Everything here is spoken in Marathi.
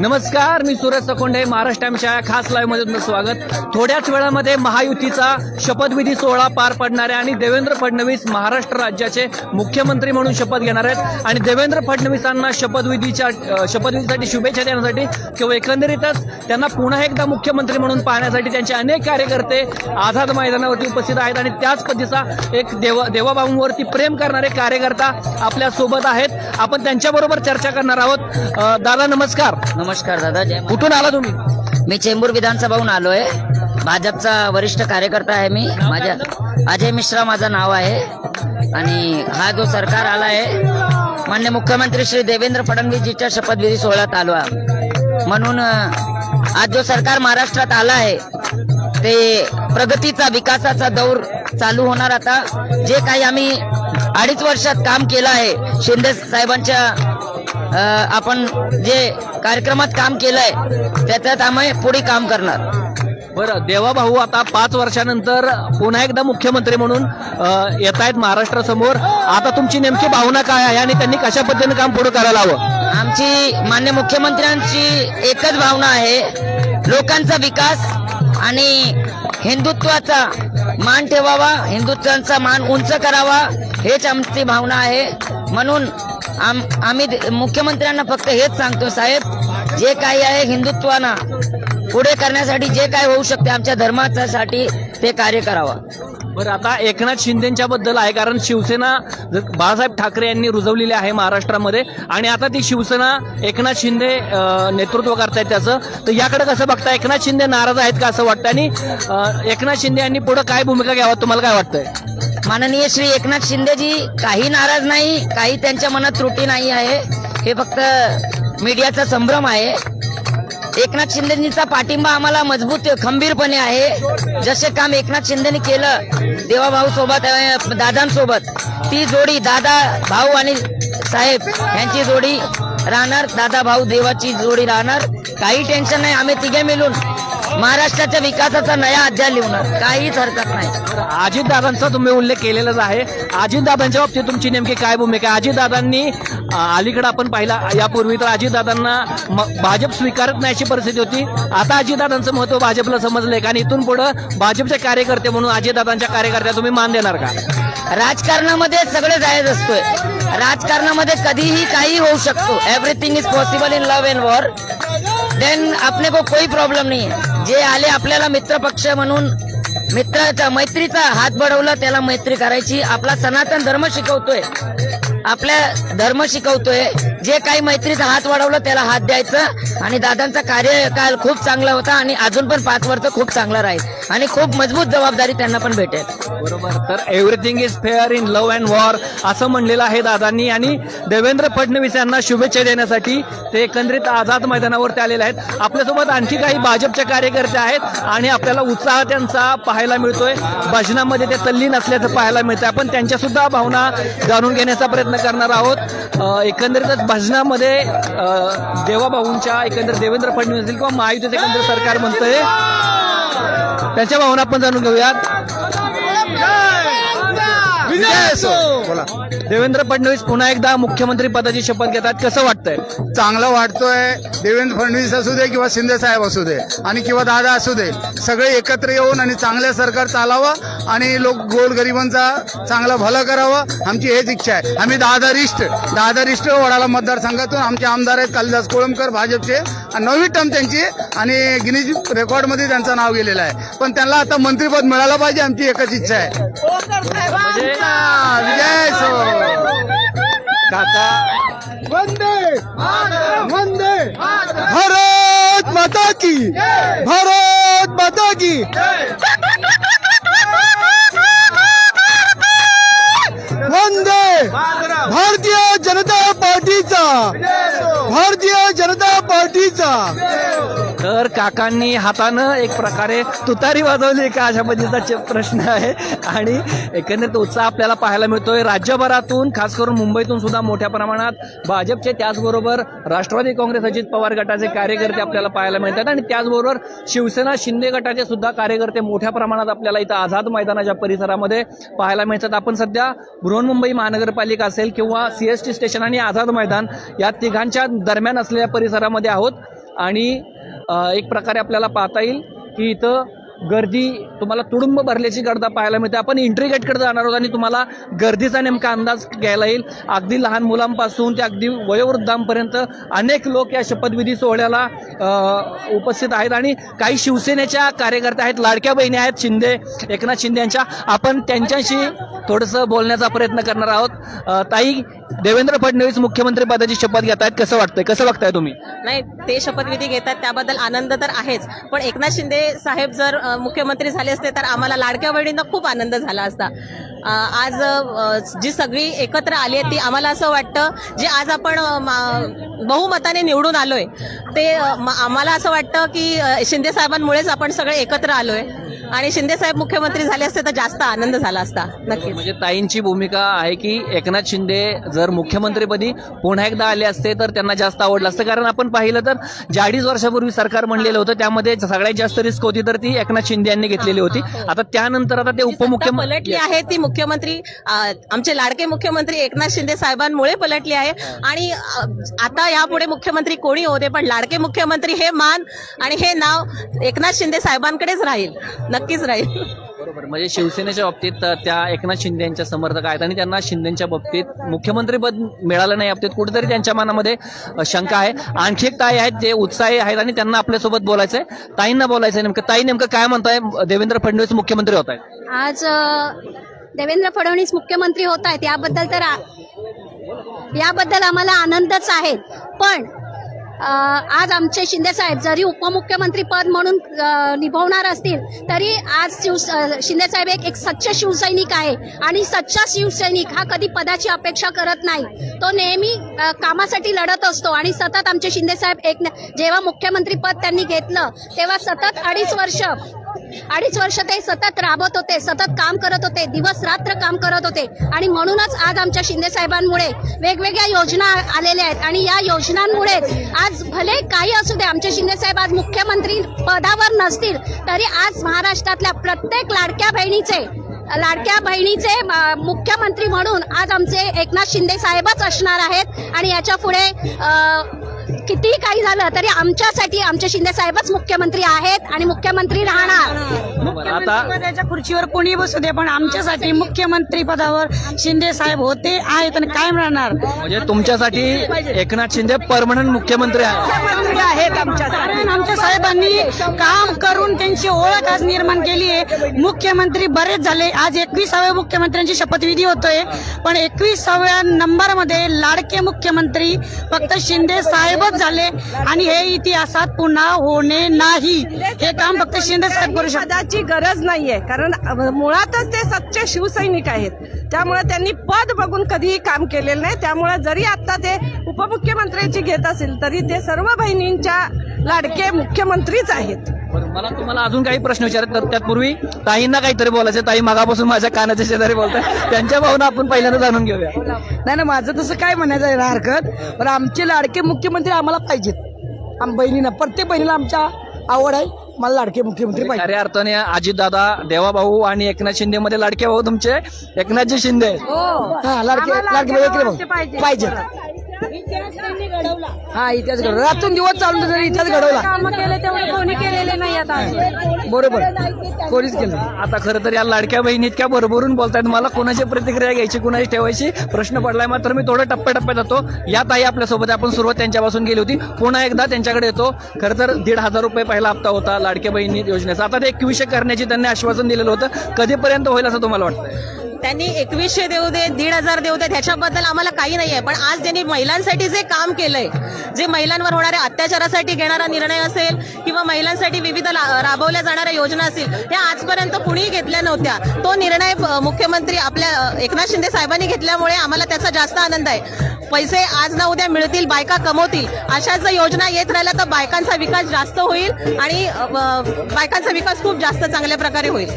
नमस्कार, मी सुरेश सकोंडे. महाराष्ट्र टाइम्सच्या या खास लाईव्ह मध्ये तुमचं स्वागत. थोड्याच वेळामध्ये महायुतीचा शपथविधी सोहळा पार पडणार आहे आणि देवेंद्र फडणवीस महाराष्ट्र राज्याचे मुख्यमंत्री म्हणून शपथ घेणार आहेत. आणि देवेंद्र फडणवीसांना शपथविधीसाठी शुभेच्छा देण्यासाठी किंवा एकंदरीतच त्यांना पुन्हा एकदा मुख्यमंत्री म्हणून पाहण्यासाठी त्यांचे अनेक कार्यकर्ते आझाद मैदानावरती उपस्थित आहेत. आणि त्याच पद्धतीचा एक देवाभाऊंवरती प्रेम करणारे कार्यकर्ता आपल्या सोबत आहेत. आपण त्यांच्याबरोबर चर्चा करणार आहोत. दादा नमस्कार. नमस्कार दादा, जय महाराज. कुठून आला तुम्ही? मी चेंबूर विधानसभाहून आलोय. भाजपचा वरिष्ठ कार्यकर्ता आहे मी. माझ्या अजय मिश्रा माझं नाव आहे. आणि हा जो सरकार आला आहे, माननीय मुख्यमंत्री श्री देवेंद्र फडणवीसजीच्या शपथविधी सोहळ्यात आलो आहे. म्हणून आज जो सरकार महाराष्ट्रात आला आहे ते प्रगतीचा, विकासाचा दौर चालू होणार. आता जे काही आम्ही 2.5 वर्षात काम केलं आहे, शिंदे साहेबांच्या आपण जे कार्यक्रमात काम केलंय त्याच्यात आम्ही पुढे काम करणार. बरं, देवाभाऊ आता 5 वर्षानंतर पुन्हा एकदा मुख्यमंत्री म्हणून येत आहेत महाराष्ट्रासमोर. आता तुमची नेमकी भावना काय आहे आणि त्यांनी कशा पद्धतीने काम पुढे करायला हवं? आमची माननीय मुख्यमंत्र्यांची एकच भावना आहे, लोकांचा विकास आणि हिंदुत्वाचा मान ठेवावा, हिंदुत्वाचा मान उंच करावा, हेच आमची भावना आहे. म्हणून आम्ही मुख्यमंत्र्यांना फक्त हेच सांगतो, साहेब जे काही आहे हिंदुत्वाना पुढे करण्यासाठी जे काय होऊ शकते आमच्या धर्मासाठी ते कार्य करावं. बरं, आता एकनाथ शिंदेच्या बद्दल आहे, कारण शिवसेना बाळासाहेब ठाकरे यांनी रुजवलेली आहे महाराष्ट्रामध्ये आणि आता ती शिवसेना एकनाथ शिंदे नेतृत्व करतायत त्याचं. तर याकडे कसं बघता? एकनाथ शिंदे नाराज आहेत का असं वाटतं? आणि एकनाथ शिंदे यांनी पुढे काय भूमिका घ्यावं, तुम्हाला काय वाटतंय? माननीय श्री एकनाथ शिंदेजी काही नाराज नाही, काही त्यांच्या मनात त्रुटी नाही आहे. हे फक्त मीडियाचा संभ्रम आहे. एकनाथ शिंदेजींचा पाठिंबा आम्हाला मजबूत खंबीरपणे आहे. जसे काम एकनाथ शिंदेनी केलं देवाभाऊ सोबत, दादांसोबत, ती जोडी दादा भाऊ आणि साहेब यांची जोडी राहणार. दादा भाऊ देवाची जोडी राहणार. काही टेन्शन नाही. आम्ही तिघे मिळून महाराष्ट्राच्या विकासाचा नया अध्याय लिहणार, काहीच हरकत नाही. अजितदादांचा तुम्ही उल्लेख केलेलाच आहे. अजितदादांच्या बाबतीत तुमची नेमकी काय भूमिका? अजितदादांनी अलीकडे आपण पाहिला, यापूर्वी तर अजितदादांना भाजप स्वीकारत नाही अशी परिस्थिती होती. आता अजितदादांचं महत्व भाजपला समजलंय का? आणि इथून पुढे भाजपचे कार्यकर्ते म्हणून अजितदादांच्या कार्यकर्त्या तुम्ही मान देणार का? राजकारणामध्ये सगळे जायज असतोय. राजकारणामध्ये कधीही काही होऊ शकतो. Everything is possible in love and war. Then आपले को कोई प्रॉब्लेम नाही आहे. जे आले आपल्याला मित्रपक्ष म्हणून मैत्रीचा हात बढवला, त्याला मैत्री करायची. आपला सनातन धर्म शिकवतोय, आपल्या धर्म शिकवतोय. जे काही मैत्रीचा हात वाढवला त्याला हात द्यायचं. आणि दादांचा कार्यकाल खूप चांगला होता आणि अजून पण 5 वर्ष खूप चांगला राहील आणि खूप मजबूत जबाबदारी त्यांना पण भेटेल. बरोबर. तर everything is fair in love and war असं म्हणलेलं आहे दादांनी. आणि देवेंद्र फडणवीस यांना शुभेच्छा देण्यासाठी ते एकंदरीत आझाद मैदानावरती आलेले आहेत. आपल्यासोबत आणखी काही भाजपचे कार्यकर्ते आहेत आणि आपल्याला उत्साह त्यांचा पाहायला मिळतोय. भजनामध्ये ते तल्लीन असल्याचं पाहायला मिळतंय. आपण त्यांच्या सुद्धा भावना जाणून घेण्याचा प्रयत्न करणार आहोत. एकंदरीतच भजनामध्ये देवाभाऊंच्या एकंदर देवेंद्र फडणवीस किंवा महायुतीचे एकंदर सरकार म्हणतंय, त्याच्या भावना आपण जाणून घेऊयात. देवेंद्र फडणवीस पुन्हा एकदा मुख्यमंत्री पदाची शपथ घेतात, कसं वाटतंय? चांगलं वाटतोय. देवेंद्र फडणवीस असू दे किंवा शिंदे साहेब असू दे आणि किंवा दादा असू दे, सगळे एकत्र येऊन आणि चांगल्या सरकार चालावं आणि गोरगरिबांचा चांगलं भलं करावं, आमची हेच इच्छा आहे. आम्ही दादरिष्ट वडाळा मतदारसंघातून आमचे आमदार आहेत कालिदास कोळंबकर भाजपचे. 9वी टर्म त्यांची आणि गिनीज रेकॉर्डमध्ये त्यांचं नाव गेलेलं आहे. पण त्यांना आता मंत्रीपद मिळालं पाहिजे, आमची एकच इच्छा आहे. विजय सो काका. वंदे भारत माता की, भारत माता की. वंदे भारतीय जनता पार्टीचा, भारतीय जनता पार्टीचा. तर काकांनी हातानं एक प्रकारे तुतारी वाजवली का, अशा पद्धतीचा प्रश्न आहे. आणि एकंदरीत उत्साह आपल्याला पाहायला मिळतोय राज्यभरातून, खास करून मुंबईतून सुद्धा मोठ्या प्रमाणात भाजपचे, त्याचबरोबर राष्ट्रवादी काँग्रेस अजित पवार गटाचे कार्यकर्ते आपल्याला पाहायला मिळतात. आणि त्याचबरोबर शिवसेना शिंदे गटाचे सुद्धा कार्यकर्ते मोठ्या प्रमाणात आपल्याला इथं आझाद मैदानाच्या परिसरामध्ये पाहायला मिळतात. आपण सध्या बृहन्मुंबई महानगरपालिका असेल किंवा CST स्टेशन आणि आझाद मैदान या तिघांच्या दरम्यान असलेल्या परिसरामध्ये आहोत. आणि एक प्रकारे आपल्याला पाहता येईल की इथं गर्दी तुम्हाला तुडुंब भरल्याची गर्दा पाहायला मिळते. आपण एंट्री गेटकडे जाणार आहोत आणि तुम्हाला गर्दीचा नेमका अंदाज घ्यायला येईल. अगदी लहान मुलांपासून ते अगदी वयोवृद्धांपर्यंत अनेक लोक या शपथविधी सोहळ्याला उपस्थित आहेत आणि काही शिवसेनेच्या कार्यकर्त्या आहेत, लाडक्या बहिणी आहेत शिंदे, एकनाथ शिंदे यांच्या. आपण त्यांच्याशी थोडंसं बोलण्याचा प्रयत्न करणार आहोत. ताई, देवेंद्र फडणवीस मुख्यमंत्री पदाची शपथ घेत आहेत, कसं वाटतंय, कसं बघताय तुम्ही? नाही, ते शपथविधी घेतात त्याबद्दल आनंद तर आहेच, पण एकनाथ शिंदे साहेब जर मुख्यमंत्री झाले असते तर आम्हाला लाडक्या बहिणींना खूप आनंद झाला असता. आज जी सगळी एकत्र आली आहेत ती आम्हाला असं वाटतं, जे आज आपण बहुमताने निवडून आलोय ते आम्हाला असं वाटतं की शिंदे साहेबांमुळेच आपण सगळे एकत्र आलोय आणि शिंदे साहेब मुख्यमंत्री झाले असते तर जास्त आनंद झाला असता. नक्कीच. म्हणजे ताईंची भूमिका आहे की एकनाथ शिंदे जर मुख्यमंत्रीपदी पुन्हा एकदा आले असते तर त्यांना जास्त आवडलं असतं. कारण आपण पाहिलं तर 40 वर्षापूर्वी सरकार म्हणलेलं होतं, त्यामध्ये सगळ्यात जास्त रिस्क होती तर ती एकनाथ शिंदे यांनी घेतलेली होती. आता त्यानंतर आता ते उपमुख्यमंत्री पलटली आहे, ती मुख्यमंत्री आमचे लाडके मुख्यमंत्री एकनाथ शिंदे साहेबांमुळे पलटली आहे. आणि आता यापुढे मुख्यमंत्री कोणी होते पण लाडके मुख्यमंत्री हे मान आणि हे नाव एकनाथ शिंदे साहेबांकडेच राहील, नक्कीच राहील. बरोबर. म्हणजे शिवसेनेच्या बाबतीत त्या एकनाथ शिंदे यांच्या समर्थक आहेत आणि त्यांना शिंदेच्या बाबतीत मुख्यमंत्रीपद मिळालं नाही बाबतीत कुठेतरी त्यांच्या मनामध्ये शंका आहे. आणखी एक ताई आहेत जे उत्साही आहेत आणि त्यांना आपल्यासोबत बोलायचंय. ताईंना बोलायचंय नेमकं. ताई, नेमकं काय म्हणताय, देवेंद्र फडणवीस मुख्यमंत्री होत आहेत? आज देवेंद्र फडणवीस मुख्यमंत्री होत आहेत याबद्दल आम्हाला आनंदच आहे. पण आज आमचे शिंदे साहेब जरी उपमुख्यमंत्री पद म्हणून निभवणार असतील तरी आज शिंदे साहेब एक सच्चा शिवसैनिक आहे आणि सच्चा शिवसैनिक हा कधी पदाची अपेक्षा करत नाही. तो नेहमी कामासाठी लढत असतो आणि सतत आमचे शिंदे साहेब जेव्हा मुख्यमंत्री पद त्यांनी घेतलं तेव्हा सतत अडीच वर्ष ते सतत राबत होते, सतत काम करत होते, दिवस रात्र काम करत होते आणि म्हणूनच आज आमच्या शिंदे साहेबांमुळे वेगवेगळ्या योजना आलेल्या आहेत आणि या योजनांमुळे आज भले काही असू दे, आमचे शिंदे साहेब आज मुख्यमंत्री पदावर नसतील तरी आज महाराष्ट्रातल्या प्रत्येक लाडक्या बहिणीचे मुख्यमंत्री म्हणून आज आमचे एकनाथ शिंदे साहेबच असणार आहेत आणि याच्या पुढे कितीही काही झालं तरी आमच्यासाठी आमचे शिंदे साहेबच मुख्यमंत्री आहेत आणि मुख्यमंत्री राहणार. आता त्याच्या खुर्चीवर कोणी बसू दे पण आमच्यासाठी मुख्यमंत्री पदावर शिंदे साहेब होते आहेत आणि कायम राहणार. म्हणजे तुमच्यासाठी एकनाथ शिंदे परमनंट मुख्यमंत्री आहेत कारण आमच्या साहेबांनी काम करून त्यांची ओळख आज निर्माण केली आहे. मुख्यमंत्री बरेच झाले, आज 21व्या मुख्यमंत्र्यांची शपथविधी होतोय पण 21व्या नंबरमध्ये लाडके मुख्यमंत्री फक्त शिंदे साहेबच झाले आणि हे इतिहासात पुन्हा होणे नाही. हे काम फक्त शिंदे साहेब करू शकतात. पदाची गरज नाहीये कारण मुळातच ते सच्चे शिवसैनिक आहेत, त्यामुळे त्यांनी पद बघून कधीही काम केलेलं नाही. त्यामुळे जरी आता ते उपमुख्यमंत्र्यांची घेत असेल तरी ते सर्व बहिणींच्या लाडके मुख्यमंत्रीच आहेत. मला तुम्हाला अजून काही प्रश्न विचारत तर त्यापूर्वी ताईंना काहीतरी बोलायचं. ताई मागापासून माझ्या कानाच्या शेजारी बोलताय, त्यांच्या भावना आपण पहिल्यांदा जाणून घेऊया. नाही, माझं तसं काय म्हणायचं आहे हरकत, पण आमचे लाडके मुख्यमंत्री आम्हाला पाहिजेत. बहिणींना, प्रत्येक बहिणीला आमच्या आवड आहे, मला लाडके मुख्यमंत्री पाहिजे. खऱ्या अर्थाने अजितदादा, देवाभाऊ आणि एकनाथ शिंदे मध्ये लाडके भाऊ तुमचे एकनाथजी शिंदे. हा, लाडके भाऊ पाहिजे. हा, इतिहास घडवला, रातून दिवस चालून इतिहास घडवला. काम केले तेवढे कोणी केलेले नाही आता. बरोबर, कोणीच केलं. आता खरं तर या लाडक्या बहिणी इतक्या भरभरून बोलतायत, मला कोणाची प्रतिक्रिया घ्यायची, कुणाची ठेवायची प्रश्न पडलाय. मात्र मी थोडं टप्प्याटप्प्यात जातो. या ताई आपल्यासोबत, आपण सुरुवात त्यांच्यापासून गेली होती, पुन्हा एकदा त्यांच्याकडे येतो. खरं तर 1,500 रुपये पहिला हप्ता होता लाडक्या बहिणी योजनेचा. आता ते 2100 करण्याची त्यांनी आश्वासन दिलेलं होतं. कधीपर्यंत होईल असं तुम्हाला वाटतं? त्यांनी 2100 देऊ दे, 1,500 देऊ दे, त्याच्याबद्दल आम्हाला काही नाहीये. पण आज त्यांनी महिलांसाठी जे काम केलंय, जे महिलांवर होणाऱ्या अत्याचारासाठी घेणारा निर्णय असेल किंवा महिलांसाठी विविध राबवल्या जाणाऱ्या योजना असतील, त्या आजपर्यंत कुणीही घेतल्या नव्हत्या. तो निर्णय मुख्यमंत्री आपल्या एकनाथ शिंदे साहेबांनी घेतल्यामुळे आम्हाला त्याचा जास्त आनंद आहे. पैसे आज ना उद्या मिळतील, बायका कमवतील, अशा जर योजना येत राहिल्या तर बायकांचा विकास जास्त होईल आणि बायकांचा विकास खूप जास्त चांगल्या प्रकारे होईल.